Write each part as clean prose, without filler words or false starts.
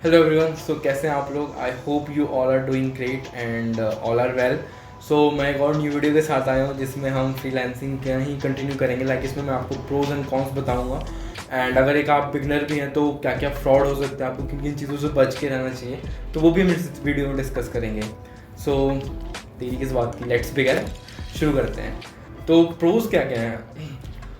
Hello everyone. सो कैसे हैं आप लोग? I hope you all are doing great and all are well. So मैं एक और न्यू वीडियो के साथ आया हूँ जिसमें हम फ्रीलांसिंग का ही कंटिन्यू करेंगे। इसमें मैं आपको प्रोज एंड कॉन्स बताऊँगा एंड अगर एक आप बिगनर भी हैं तो क्या क्या फ्रॉड हो सकता है, आपको किन किन चीज़ों से बच के रहना चाहिए, तो वो भी हम इस वीडियो में डिस्कस करेंगे। सो देरी किस बात की, लेट्स बिगिन, शुरू करते हैं। तो प्रोज क्या क्या हैं?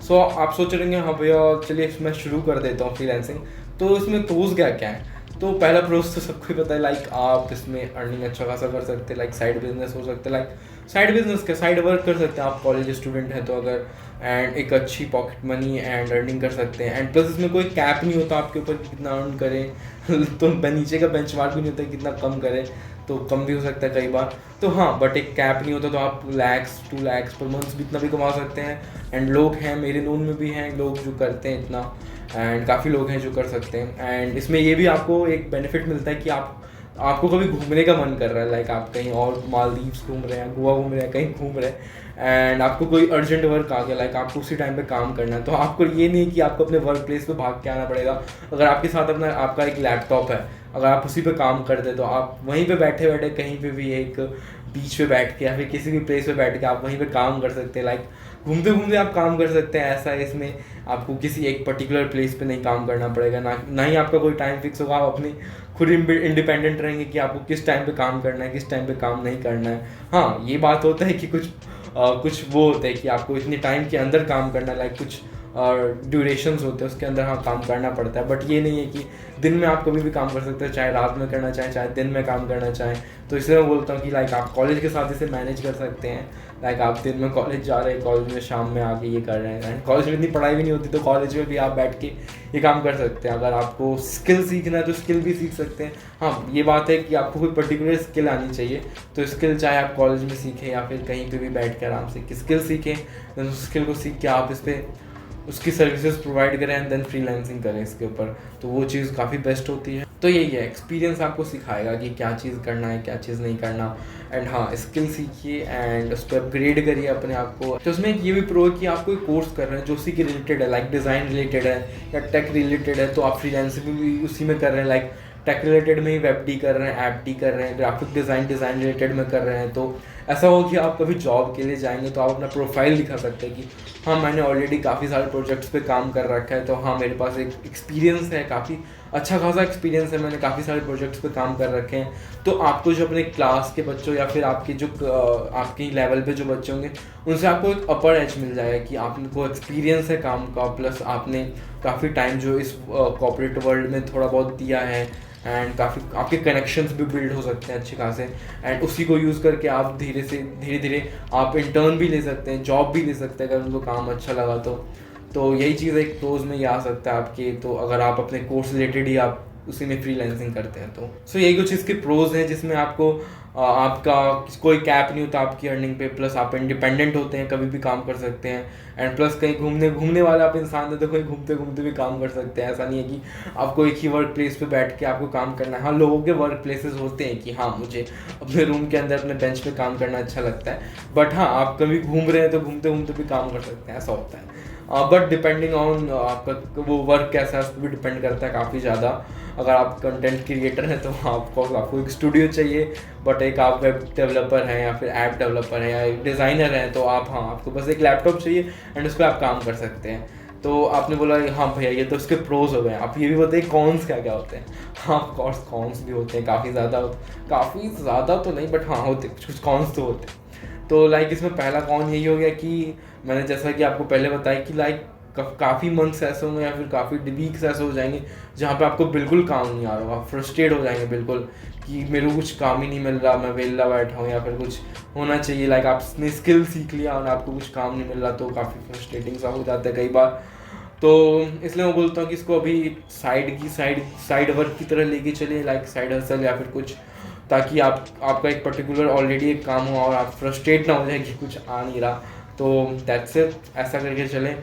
सो आप सोच रहे हैं हाँ भैया चलिए मैं शुरू कर देता हूँ फ्रीलांसिंग, तो इसमें प्रोज क्या क्या है? तो पहला प्रोस तो सबको ही पता है, आप इसमें अर्निंग अच्छा खासा कर सकते हैं, साइड बिजनेस हो सकता है, साइड बिजनेस का साइड वर्क कर सकते हैं आप कॉलेज स्टूडेंट हैं तो अगर, एंड एक अच्छी पॉकेट मनी एंड अर्निंग कर सकते हैं। एंड प्लस इसमें कोई कैप नहीं होता आपके ऊपर कि कितना अर्न करें तो नीचे का बेंचमार्क भी नहीं होता कितना कम करें, तो कम भी हो सकता है कई बार। तो हाँ, बट एक कैप नहीं होता, तो आप लैक्स 2 लाख पर मंथ भी इतना भी कमा सकते हैं। एंड लोग हैं मेरे नोन में भी हैं लोग जो करते हैं इतना, एंड काफ़ी लोग हैं जो कर सकते हैं। एंड इसमें ये भी आपको एक बेनिफिट मिलता है कि आपको कभी घूमने का मन कर रहा है, आप कहीं और मालदीव्स घूम रहे हैं, गोवा घूम रहे हैं, कहीं घूम रहे हैं एंड आपको कोई अर्जेंट वर्क आ गया, आपको उसी टाइम पे काम करना है, तो आपको ये नहीं कि आपको अपने वर्क प्लेस पे भाग के आना पड़ेगा। अगर आपके साथ आपका एक लैपटॉप है, अगर आप उसी पे काम करते तो आप वहीं पे बैठे बैठे कहीं पे भी एक बीच पे बैठ के या फिर किसी भी प्लेस पे बैठ के आप वहीं पे काम कर सकते हैं। घूमते घूमते आप काम कर सकते हैं। ऐसा है इसमें, आपको किसी एक पर्टिकुलर प्लेस पे नहीं काम करना पड़ेगा, ना ही आपका कोई टाइम फिक्स होगा। आप अपनी खुद इंडिपेंडेंट रहेंगे कि आपको किस टाइम पे काम करना है, किस टाइम पे काम नहीं करना है। हाँ, ये बात होता है कि कुछ वो होता है कि आपको इतने टाइम के अंदर काम करना है, कुछ ड्यूरेशंस होते हैं उसके अंदर हाँ काम करना पड़ता है। बट ये नहीं है कि दिन में आप कभी भी काम कर सकते हैं, चाहे रात में करना चाहें चाहे दिन में काम करना चाहें। तो इसलिए मैं बोलता हूँ कि आप कॉलेज के साथ इसे मैनेज कर सकते हैं। आप दिन में कॉलेज जा रहे हैं, कॉलेज में शाम में आके ये कर रहे हैं, एंड कॉलेज में इतनी पढ़ाई भी नहीं होती तो कॉलेज में भी आप बैठ के ये काम कर सकते हैं। अगर आपको स्किल सीखना है तो स्किल भी सीख सकते हैं। हाँ, ये बात है कि आपको कोई पर्टिकुलर स्किल आनी चाहिए, तो स्किल चाहे आप कॉलेज में सीखें या फिर कहीं पे भी बैठ के आराम से स्किल सीखें, तो उस स्किल को सीख के आप इस पर उसकी सर्विसेज प्रोवाइड करें एंड देन फ्रीलांसिंग करें इसके ऊपर, तो वो चीज़ काफ़ी बेस्ट होती है। तो यही है, एक्सपीरियंस आपको सिखाएगा कि क्या चीज़ करना है क्या चीज़ नहीं करना। एंड हाँ, स्किल सीखिए एंड उस पर अपग्रेड करिए अपने आप को। तो उसमें ये भी प्रो है कि आप कोई कोर्स कर रहे हैं जो उसी के रिलेटेड है, डिज़ाइन रिलेटेड है या टेक रिलेटेड है, तो आप फ्रीलांसिंग भी उसी में कर रहे हैं। टेक रिलेटेड में ही वेब डी कर रहे हैं, ऐप डी कर रहे हैं, ग्राफिक डिज़ाइन रिलेटेड में कर रहे हैं, तो ऐसा हो कि आप कभी जॉब के लिए जाएंगे तो आप अपना प्रोफाइल दिखा सकते हैं कि हाँ मैंने ऑलरेडी काफ़ी सारे प्रोजेक्ट्स पे काम कर रखा है, तो हाँ मेरे पास एक एक्सपीरियंस है, काफ़ी अच्छा खासा एक्सपीरियंस है, मैंने काफ़ी सारे प्रोजेक्ट्स पे काम कर रखे हैं। तो आपको जो अपने क्लास के बच्चों या फिर आपके जो आपके लेवल पे जो बच्चे होंगे उनसे आपको एक अपर एज मिल जाएगा कि आपको एक्सपीरियंस है काम का, प्लस आपने काफ़ी टाइम जो इस कॉर्पोरेट वर्ल्ड में थोड़ा बहुत दिया है, एंड काफ़ी आपके कनेक्शंस भी बिल्ड हो सकते हैं अच्छे खासे। एंड उसी को यूज़ करके आप धीरे धीरे आप इंटर्न भी ले सकते हैं, जॉब भी ले सकते हैं अगर उनको काम अच्छा लगा तो यही चीज़ एक प्रोज में ये आ सकता है आपके। तो अगर आप अपने कोर्स रिलेटेड ही आप उसी में फ्रीलांसिंग करते हैं तो यही कुछ इसके प्रोज हैं, जिसमें आपको आपका कोई कैप नहीं होता आपकी अर्निंग पे, प्लस आप इंडिपेंडेंट होते हैं, कभी भी काम कर सकते हैं। एंड प्लस कहीं घूमने वाले आप इंसान है तो कहीं घूमते घूमते भी काम कर सकते हैं। ऐसा नहीं है कि आपको एक ही वर्क प्लेस पे बैठ के आपको काम करना है। हाँ, लोगों के वर्क प्लेसेस होते हैं कि हाँ मुझे अपने रूम के अंदर अपने बेंच पे काम करना अच्छा लगता है, बट हाँ आप कभी घूम रहे हैं तो घूमते घूमते भी काम कर सकते हैं, ऐसा होता है। बट डिपेंडिंग ऑन आपका वो वर्क कैसा है उस पर भी डिपेंड करता है काफ़ी ज़्यादा। अगर आप कंटेंट क्रिएटर हैं तो आपको एक स्टूडियो चाहिए, बट एक आप वेब डेवलपर हैं या फिर ऐप डेवलपर हैं या एक डिज़ाइनर हैं तो आपको बस एक लैपटॉप चाहिए एंड उस पर आप काम कर सकते हैं। तो आपने बोला हाँ भैया ये तो उसके प्रोज हो गए, आप ये भी बताइए कॉन्स क्या क्या होते हैं। हाँ, ऑफ कोर्स कॉन्स भी होते हैं, काफ़ी ज़्यादा तो नहीं, बट हाँ होते कुछ कॉन्स तो होते हैं। तो इसमें पहला कॉन यही हो गया कि मैंने जैसा कि आपको पहले बताया कि काफ़ी मंथ्स ऐसे होंगे या फिर काफ़ी वीक्स ऐसे हो जाएंगे जहाँ पे आपको बिल्कुल काम नहीं आ रहा होगा, आप फ्रस्ट्रेट हो जाएंगे बिल्कुल कि मेरे को कुछ काम ही नहीं मिल रहा, मैं वेला बैठा हूँ या फिर कुछ होना चाहिए। आपने स्किल सीख लिया और आपको कुछ काम नहीं मिल रहा, तो काफ़ी फ्रस्ट्रेटिंग सा हो जाता है कई बार। तो इसलिए मैं बोलता हूँ कि इसको अभी साइड वर्क की तरह लेके चलिए, साइड हसल या फिर कुछ, ताकि आपका एक पर्टिकुलर ऑलरेडी एक काम हो और आप फ्रस्ट्रेट ना हो जाए कि कुछ आ नहीं रहा। तो दैट्स इट, ऐसा करके चलें।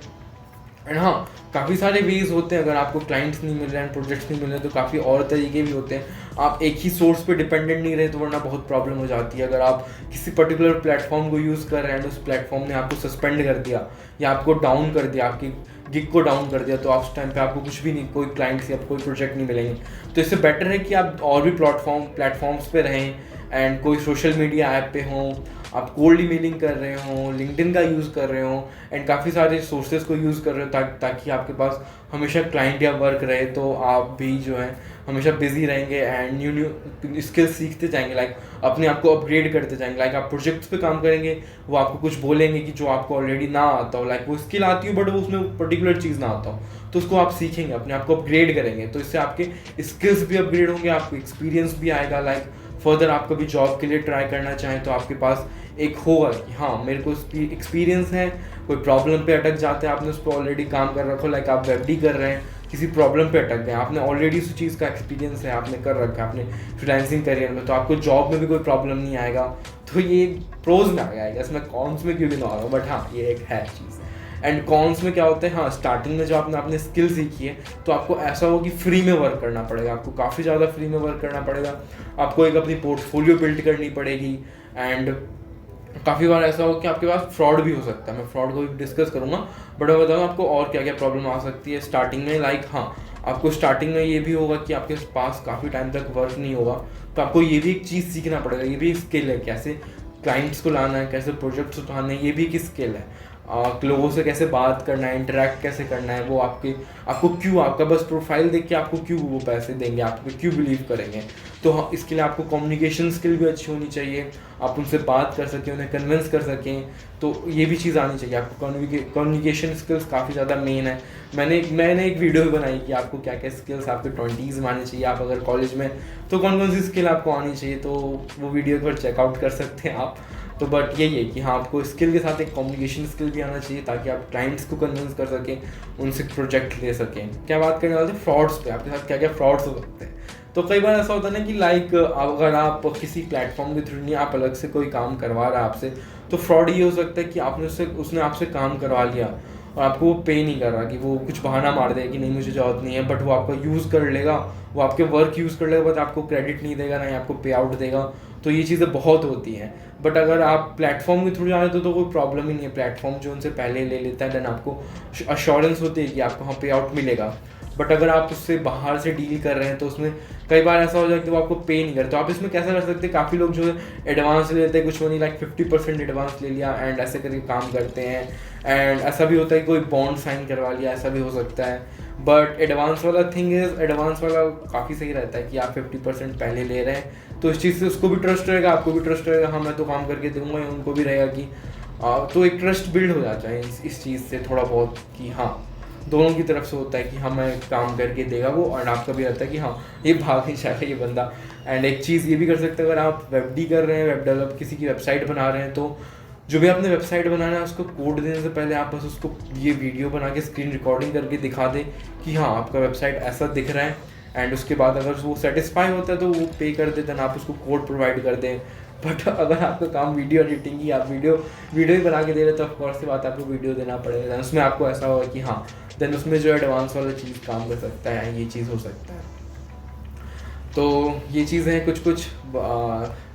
एंड हाँ, काफ़ी सारे वेज होते हैं, अगर आपको क्लाइंट्स नहीं मिल रहे हैं, प्रोजेक्ट्स नहीं मिल रहे तो काफ़ी और तरीके भी होते हैं। आप एक ही सोर्स पे डिपेंडेंट नहीं रहे तो वरना बहुत प्रॉब्लम हो जाती है। अगर आप किसी पर्टिकुलर प्लेटफॉर्म को यूज़ कर रहे हैं तो उस प्लेटफॉर्म ने आपको सस्पेंड कर दिया या आपको डाउन कर दिया, आपकी गिग को डाउन कर दिया तो आप उस टाइम पे आपको कुछ भी नहीं, कोई क्लाइंट्स या कोई प्रोजेक्ट नहीं मिलेंगे। तो इससे बेटर है कि आप और भी प्लेटफॉर्म्स पे रहें एंड कोई सोशल मीडिया ऐप पे हों, आप कोल्ड ईमेलिंग कर रहे हों, लिंक्डइन का यूज़ कर रहे हों एंड काफ़ी सारे सोर्सेज को यूज़ कर रहे हो ताकि आपके पास हमेशा क्लाइंट या वर्क रहे, तो आप भी जो है हमेशा बिजी रहेंगे एंड न्यू स्किल्स सीखते जाएंगे, लाइक अपने आप को अपग्रेड करते जाएंगे। लाइक आप प्रोजेक्ट्स पे काम करेंगे, वो आपको कुछ बोलेंगे कि जो आपको ऑलरेडी ना आता हो, लाइक वो स्किल आती हो बट वो उसमें पर्टिकुलर चीज़ ना आता हो, तो उसको आप सीखेंगे, अपने आप को अपग्रेड करेंगे, तो इससे आपके स्किल्स भी अपग्रेड होंगे, आपको एक्सपीरियंस भी आएगा। लाइक फर्दर आप कभी जॉब के लिए ट्राई करना चाहें तो आपके पास एक होगा कि हाँ मेरे को एक्सपीरियंस है, कोई प्रॉब्लम पे अटक जाते हैं, आपने उस पर ऑलरेडी काम कर रखो, लाइक आप वेबडी कर रहे हैं, किसी प्रॉब्लम पे अटक गए, आपने ऑलरेडी उस चीज़ का एक्सपीरियंस है, आपने कर रखा है अपने फ्रीलांसिंग करियर में, तो आपको जॉब में भी कोई प्रॉब्लम नहीं आएगा। तो ये प्रोज में आ जाएगा, इसमें कॉन्स में क्यों भी ना आ रहा, बट हाँ ये एक है चीज़। एंड कॉन्स में क्या होता है, हाँ स्टार्टिंग में जो आपने स्किल सीखी है तो आपको ऐसा हो कि फ्री में वर्क करना पड़ेगा, आपको काफ़ी ज़्यादा फ्री में वर्क करना पड़ेगा, आपको एक अपनी पोर्टफोलियो बिल्ड करनी पड़ेगी एंड काफ़ी बार ऐसा हो कि आपके पास फ्रॉड भी हो सकता है, मैं फ्रॉड को भी डिस्कस करूँगा, बट मैं बताऊँ आपको और क्या क्या प्रॉब्लम आ सकती है स्टार्टिंग में। लाइक हाँ आपको स्टार्टिंग में ये भी होगा कि आपके पास काफ़ी टाइम तक वर्क नहीं होगा, तो आपको ये भी एक चीज़ सीखना पड़ेगा, ये भी एक स्किल है, कैसे क्लाइंट्स को लाना है, कैसे प्रोजेक्ट्स उठाने हैं, ये भी एक स्किल है। लोगों से कैसे बात करना है, इंटरेक्ट कैसे करना है, वो आपको क्यों, आपका बस प्रोफाइल देख के आपको क्यों वो पैसे देंगे, आप पे क्यों बिलीव करेंगे। तो हाँ इसके लिए आपको कम्युनिकेशन स्किल भी अच्छी होनी चाहिए, आप उनसे बात कर सकें, उन्हें कन्विंस कर सकें, तो ये भी चीज़ आनी चाहिए आपको। कम्युनिकेशन स्किल्स काफ़ी ज़्यादा मेन है। मैंने एक वीडियो भी बनाई कि आपको क्या क्या स्किल्स आपके 20s में आनी चाहिए, आप अगर कॉलेज में तो कौन कौन सी स्किल आपको आनी चाहिए, तो वो वीडियो पर चेकआउट कर सकते हैं आप। तो बट यही है कि हाँ आपको स्किल के साथ एक कम्युनिकेशन स्किल भी आना चाहिए ताकि आप क्लाइंट्स को कन्विंस कर सकें, उनसे प्रोजेक्ट ले सकें। क्या बात करने वाले थे फ्रॉड्स पे, आपके साथ क्या क्या फ्रॉड्स हो सकते हैं। तो कई बार ऐसा होता है ना कि लाइक अगर आप किसी प्लेटफॉर्म के थ्रू नहीं, आप अलग से कोई काम करवा रहा है आपसे, तो फ्रॉड ये हो सकता है कि उसने आपसे काम करवा लिया और आपको वो पे नहीं कर रहा, कि वो कुछ बहाना मार देगा कि नहीं मुझे जरूरत नहीं है, बट वो आपका यूज़ कर लेगा, वो आपके वर्क यूज़ कर लेगा, बट आपको क्रेडिट नहीं देगा, ना ही आपको पे आउट देगा। तो ये चीज़ें बहुत होती हैं। बट अगर आप प्लेटफॉर्म के थ्रू जा रहे हो तो कोई प्रॉब्लम ही नहीं है, प्लेटफॉर्म जो उनसे पहले ले लेता है, देन आपको अश्योरेंस होती है कि आपको हाँ पे आउट मिलेगा। बट अगर आप उससे बाहर से डील कर रहे हैं तो उसमें कई बार ऐसा हो जाए कि वो आपको पे नहीं करते। तो आप इसमें कैसा कर सकते हैं, काफ़ी लोग जो है एडवांस ले लेते हैं, कुछ वो नहीं, लाइक 50% एडवांस ले लिया एंड ऐसे करके काम करते हैं। एंड ऐसा भी होता है कि कोई बॉन्ड साइन करवा लिया, ऐसा भी हो सकता है। बट एडवांस वाला थिंग इज, एडवांस वाला काफ़ी सही रहता है कि आप 50% पहले ले रहे हैं, तो इस चीज़ से उसको भी ट्रस्ट रहेगा, आपको भी ट्रस्ट रहेगा, हाँ मैं तो काम करके दूंगा, उनको भी रहेगा कि तो एक ट्रस्ट बिल्ड हो जाता है इस चीज़ से थोड़ा बहुत, कि हाँ दोनों की तरफ से होता है कि हाँ मैं काम करके देगा वो, और आपका भी रहता है कि हाँ ये भाग नहीं जाएगा ये बंदा। एंड एक चीज़ ये भी कर सकते हैं, अगर आप वेबडी कर रहे हैं, वेब डेवलप किसी की वेबसाइट बना रहे हैं, तो जो भी आपने वेबसाइट बनाना है उसको कोड देने से पहले आप बस उसको ये वीडियो बना के स्क्रीन रिकॉर्डिंग करके दिखा दें कि हाँ आपका वेबसाइट ऐसा दिख रहा है। एंड उसके बाद अगर वो सेटिस्फाई होता है तो वो पे कर देते हैं, आप उसको कोड प्रोवाइड कर दें। बट अगर आपका काम वीडियो एडिटिंग की, आप वीडियो ही बना के दे रहे, तो ऑफकोर्स की बात है आपको वीडियो देना पड़ेगा, उसमें आपको ऐसा होगा कि हाँ देन उसमें जो एडवांस वाला चीज़ काम कर सकता है, ये चीज़ हो सकता है। तो ये चीज़ें हैं कुछ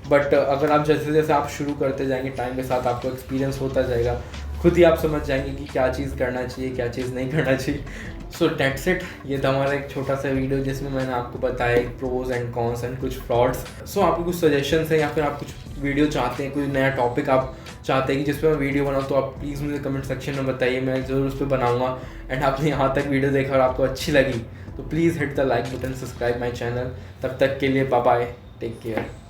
बट अगर आप जैसे जैसे आप शुरू करते जाएंगे, टाइम के साथ आपको एक्सपीरियंस होता जाएगा, खुद ही आप समझ जाएंगे कि क्या चीज़ करना चाहिए, क्या चीज़ नहीं करना चाहिए। सो डेट्स इट, ये था हमारा एक छोटा सा वीडियो जिसमें मैंने आपको बताया प्रोज एंड कॉन्स एंड कुछ फ्रॉड्स। सो आपको कुछ सजेशंस हैं या फिर आप कुछ वीडियो चाहते हैं, कोई नया टॉपिक आप चाहते हैं कि जिस पर मैं वीडियो बनाऊँ, तो आप प्लीज़ मुझे कमेंट सेक्शन में बताइए, मैं ज़रूर उस पर बनाऊँगा। एंड आपने यहाँ तक वीडियो देखा और आपको अच्छी लगी तो please hit the like button, subscribe my channel. तब तक के लिए बाय बाय, टेक केयर।